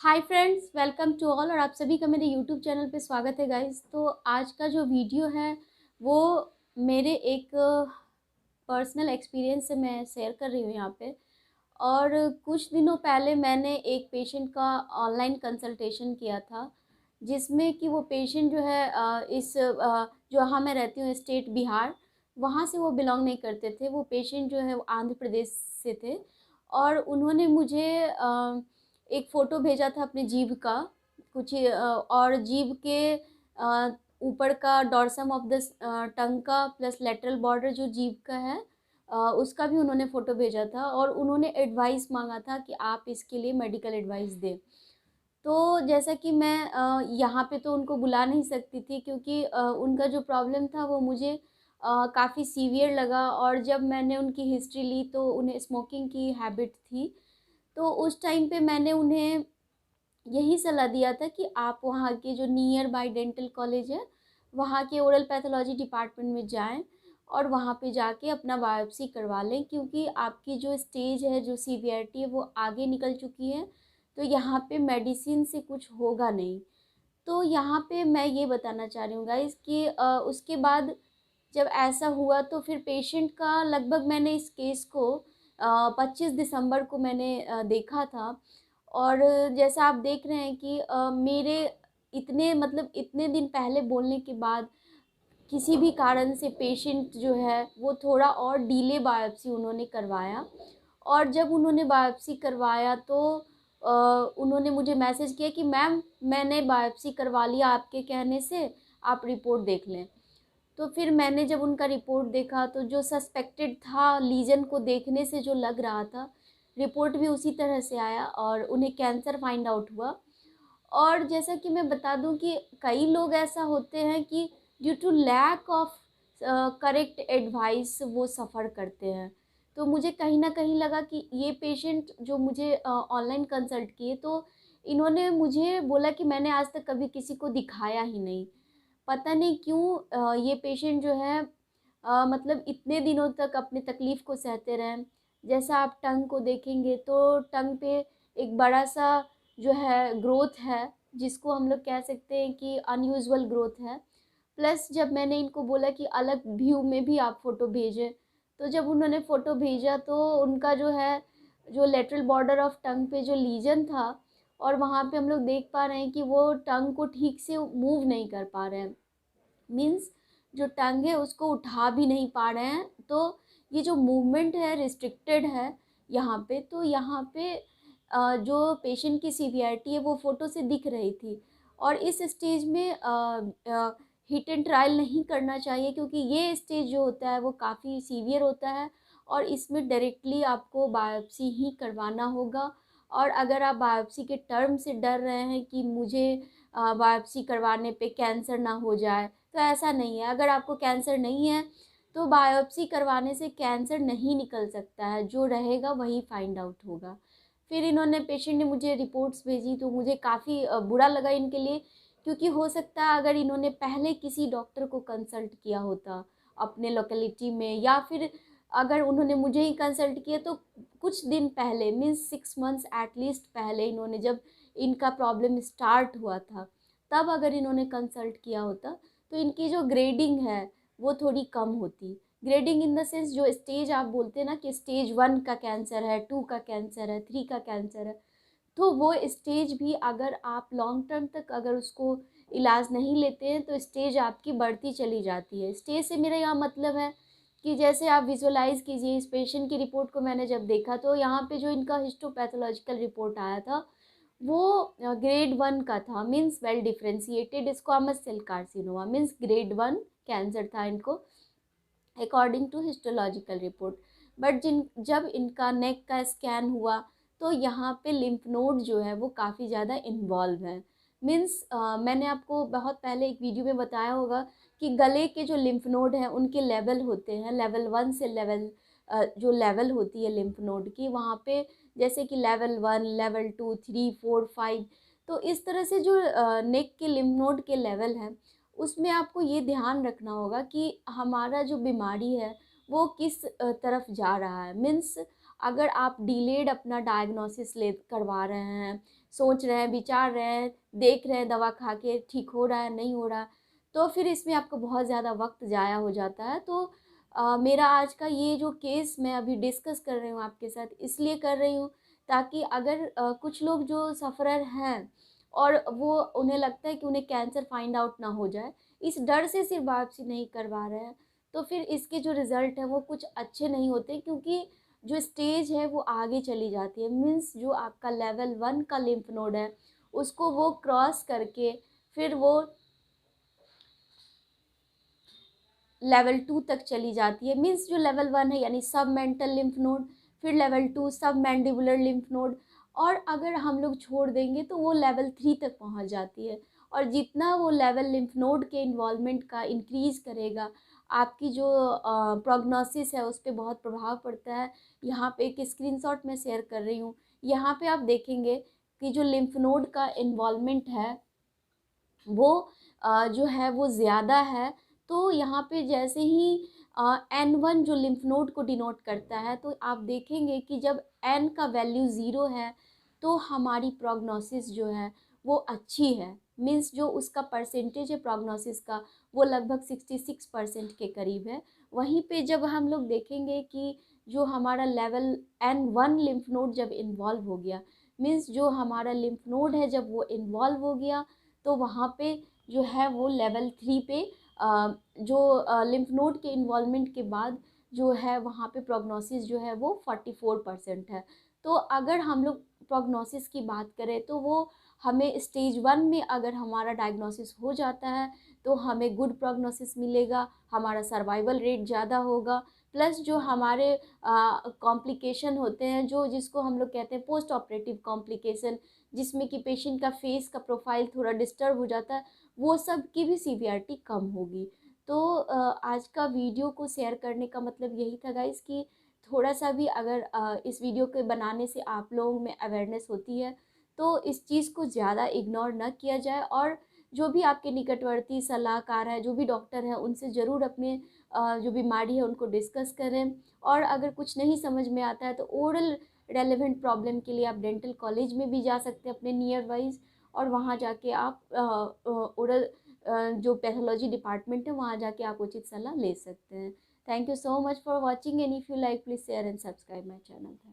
Hi friends, welcome to all. और आप सभी का मेरे यूट्यूब चैनल पे स्वागत है गाइस। तो आज का जो वीडियो है वो मेरे एक पर्सनल एक्सपीरियंस से मैं शेयर कर रही हूँ यहाँ पे। और कुछ दिनों पहले मैंने एक पेशेंट का ऑनलाइन कंसल्टेशन किया था, जिसमें कि वो पेशेंट जो है जो जहाँ मैं रहती हूँ स्टेट बिहार, वहाँ से वो बिलोंग नहीं करते थे। वो पेशेंट जो है वो आंध्र प्रदेश से थे। और उन्होंने मुझे एक फ़ोटो भेजा था अपने जीभ का, और जीभ के ऊपर का डॉर्सम ऑफ द टंग का प्लस लेटरल बॉर्डर जो जीभ का है, उसका भी उन्होंने फ़ोटो भेजा था। और उन्होंने एडवाइस मांगा था कि आप इसके लिए मेडिकल एडवाइस दें। तो जैसा कि मैं यहाँ पे तो उनको बुला नहीं सकती थी, क्योंकि उनका जो प्रॉब्लम था वो मुझे काफ़ी सीवियर लगा। और जब मैंने उनकी हिस्ट्री ली तो उन्हें स्मोकिंग की हैबिट थी। तो उस टाइम पे मैंने उन्हें यही सलाह दिया था कि आप वहाँ के जो नियर बाय डेंटल कॉलेज है, वहाँ के ओरल पैथोलॉजी डिपार्टमेंट में जाएं और वहाँ पे जाके अपना बायोप्सी करवा लें, क्योंकि आपकी जो स्टेज है, जो सीवियरिटी है, वो आगे निकल चुकी है। तो यहाँ पे मेडिसिन से कुछ होगा नहीं। तो यहाँ पे मैं ये बताना चाह रही हूँ गाइस कि उसके बाद जब ऐसा हुआ तो फिर पेशेंट का लगभग मैंने इस केस को 25 दिसंबर को मैंने देखा था। और जैसा आप देख रहे हैं कि मेरे इतने दिन पहले बोलने के बाद किसी भी कारण से पेशेंट जो है वो थोड़ा और डिले बायोप्सी उन्होंने करवाया। और जब उन्होंने बायोप्सी करवाया तो उन्होंने मुझे मैसेज किया कि मैम, मैंने बायोप्सी करवा लिया आपके कहने से, आप रिपोर्ट देख लें। तो फिर मैंने जब उनका रिपोर्ट देखा तो जो सस्पेक्टेड था, लीजन को देखने से जो लग रहा था, रिपोर्ट भी उसी तरह से आया और उन्हें कैंसर फाइंड आउट हुआ। और जैसा कि मैं बता दूं कि कई लोग ऐसा होते हैं कि due to lack of correct advice वो सफ़र करते हैं। तो मुझे कहीं ना कहीं लगा कि ये पेशेंट जो मुझे ऑनलाइन कंसल्ट किए, तो इन्होंने मुझे बोला कि मैंने आज तक कभी किसी को दिखाया ही नहीं। पता नहीं क्यों ये पेशेंट जो है मतलब इतने दिनों तक अपनी तकलीफ़ को सहते रहें। जैसा आप टंग को देखेंगे तो टंग पे एक बड़ा सा जो है ग्रोथ है, जिसको हम लोग कह सकते हैं कि अनयूजुअल ग्रोथ है। प्लस जब मैंने इनको बोला कि अलग व्यू में भी आप फ़ोटो भेजें, तो जब उन्होंने फ़ोटो भेजा तो उनका जो है, जो लेटरल बॉर्डर ऑफ टंग पे जो लीजन था, और वहाँ पे हम लोग देख पा रहे हैं कि वो टंग को ठीक से मूव नहीं कर पा रहे हैं। मीन्स जो टंग है उसको उठा भी नहीं पा रहे हैं। तो ये जो मूवमेंट है रिस्ट्रिक्टेड है यहाँ पे। तो यहाँ पे जो पेशेंट की सीवियरिटी है वो फ़ोटो से दिख रही थी। और इस स्टेज में हिट एंड ट्रायल नहीं करना चाहिए, क्योंकि ये स्टेज जो होता है वो काफ़ी सीवियर होता है। और इसमें डायरेक्टली आपको बायोप्सी ही करवाना होगा। और अगर आप बायोप्सी के टर्म से डर रहे हैं कि मुझे बायोप्सी करवाने पे कैंसर ना हो जाए, तो ऐसा नहीं है। अगर आपको कैंसर नहीं है तो बायोप्सी करवाने से कैंसर नहीं निकल सकता है, जो रहेगा वही फाइंड आउट होगा। फिर इन्होंने पेशेंट ने मुझे रिपोर्ट्स भेजी तो मुझे काफ़ी बुरा लगा इनके लिए, क्योंकि हो सकता है अगर इन्होंने पहले किसी डॉक्टर को कंसल्ट किया होता अपने लोकेलिटी में, या फिर अगर उन्होंने मुझे ही कंसल्ट किया तो कुछ दिन पहले, मीन्स 6 मंथ्स एटलीस्ट पहले, इन्होंने जब इनका प्रॉब्लम स्टार्ट हुआ था तब अगर इन्होंने कंसल्ट किया होता तो इनकी जो ग्रेडिंग है वो थोड़ी कम होती। ग्रेडिंग इन द सेंस, जो स्टेज आप बोलते हैं ना कि स्टेज 1 का कैंसर है, 2 का कैंसर है, 3 का कैंसर है, तो वो स्टेज भी अगर आप लॉन्ग टर्म तक अगर उसको इलाज नहीं लेते हैं तो स्टेज आपकी बढ़ती चली जाती है। स्टेज से मेरा यहाँ मतलब है कि जैसे आप विजुअलाइज़ कीजिए, इस पेशेंट की रिपोर्ट को मैंने जब देखा तो यहाँ पे जो इनका हिस्टोपैथोलॉजिकल रिपोर्ट आया था वो ग्रेड 1 का था। Means well differentiated squamous cell carcinoma, means grade 1 cancer था इनको according to histological report. But जब इनका नेक का स्कैन हुआ तो यहाँ पे लिम्फ नोड जो है वो काफ़ी ज़्यादा इन्वॉल्व है। मीन्स मैंने आपको बहुत पहले एक वीडियो में बताया होगा कि गले के जो लिम्फ नोड हैं उनके लेवल होते हैं, लेवल 1 से जो लेवल होती है लिम्फ नोड की, वहाँ पे जैसे कि लेवल 1, लेवल 2, 3, 4, 5। तो इस तरह से जो नेक के लिम्फ नोड के लेवल हैं उसमें आपको ये ध्यान रखना होगा कि हमारा जो बीमारी है वो किस तरफ जा रहा है। मीन्स अगर आप डिलेड अपना डायग्नोसिस ले करवा रहे हैं, सोच रहे हैं, विचार रहे हैं, देख रहे हैं दवा खा के ठीक हो रहा है नहीं हो रहा, तो फिर इसमें आपको बहुत ज़्यादा वक्त ज़ाया हो जाता है। तो मेरा आज का ये जो केस मैं अभी डिस्कस कर रही हूँ आपके साथ, इसलिए कर रही हूँ ताकि अगर कुछ लोग जो सफ़रर हैं और वो उन्हें लगता है कि उन्हें कैंसर फाइंड आउट ना हो जाए, इस डर से सिर्फ बायोप्सी नहीं करवा रहे हैं, तो फिर इसके जो रिज़ल्ट हैं वो कुछ अच्छे नहीं होते, क्योंकि जो स्टेज है वो आगे चली जाती है। मीन्स जो आपका लेवल 1 का लिम्फ नोड है उसको वो क्रॉस करके फिर वो लेवल 2 तक चली जाती है। मीन्स जो लेवल 1 है यानी सब मेंटल लिम्फ नोड, फिर लेवल 2 सब मैंडिबुलर लिम्फ नोड, और अगर हम लोग छोड़ देंगे तो वो लेवल 3 तक पहुंच जाती है। और जितना वो लेवल लिम्फ नोड के इन्वॉल्वमेंट का इंक्रीज़ करेगा, आपकी जो प्रोग्नोसिस है उस पर बहुत प्रभाव पड़ता है। यहाँ पे एक स्क्रीनशॉट मैं शेयर कर रही हूँ। यहाँ पे आप देखेंगे कि जो लिम्फ नोड का इन्वॉल्वमेंट है वो जो है वो ज़्यादा है। तो यहाँ पे जैसे ही N1 जो लिम्फ नोड को डिनोट करता है, तो आप देखेंगे कि जब N का वैल्यू 0 है तो हमारी प्रोग्नोसिस जो है वो अच्छी है। मीन्स जो उसका परसेंटेज है प्रोग्नोसिस का वो लगभग 66% के करीब है। वहीं पे जब हम लोग देखेंगे कि जो हमारा लेवल N1 लिम्फ नोड जब इन्वॉल्व हो गया, मीन्स जो हमारा लिम्फ नोड है जब वो इन्वॉल्व हो गया, तो वहाँ पे जो है वो लेवल 3 पे जो लिम्फ नोड के इन्वॉल्वमेंट के बाद जो है वहाँ पे प्रोग्नोसिस जो है वो 44% है। तो अगर हम लोग प्रोग्नोसिस की बात करें तो वो हमें स्टेज 1 में अगर हमारा डायग्नोसिस हो जाता है तो हमें गुड प्रोग्नोसिस मिलेगा, हमारा सर्वाइवल रेट ज़्यादा होगा। प्लस जो हमारे कॉम्प्लिकेशन होते हैं, जो जिसको हम लोग कहते हैं पोस्ट ऑपरेटिव कॉम्प्लिकेशन, जिसमें कि पेशेंट का फेस का प्रोफाइल थोड़ा डिस्टर्ब हो जाता है, वो सब की भी सीवियरिटी कम होगी। तो आज का वीडियो को शेयर करने का मतलब यही था गाइस कि थोड़ा सा भी अगर इस वीडियो के बनाने से आप लोगों में अवेयरनेस होती है तो इस चीज़ को ज़्यादा इग्नोर ना किया जाए, और जो भी आपके निकटवर्ती सलाहकार है, जो भी डॉक्टर है, उनसे ज़रूर अपने जो बीमारी है उनको डिस्कस करें। और अगर कुछ नहीं समझ में आता है तो ओरल रेलेवेंट प्रॉब्लम के लिए आप डेंटल कॉलेज में भी जा सकते हैं अपने नियर वाइज, और वहाँ जाके आप ओरल जो पैथोलॉजी डिपार्टमेंट है वहाँ जाके आप उचित सलाह ले सकते हैं। Thank you so much for watching, and if you like please share and subscribe my channel. Thank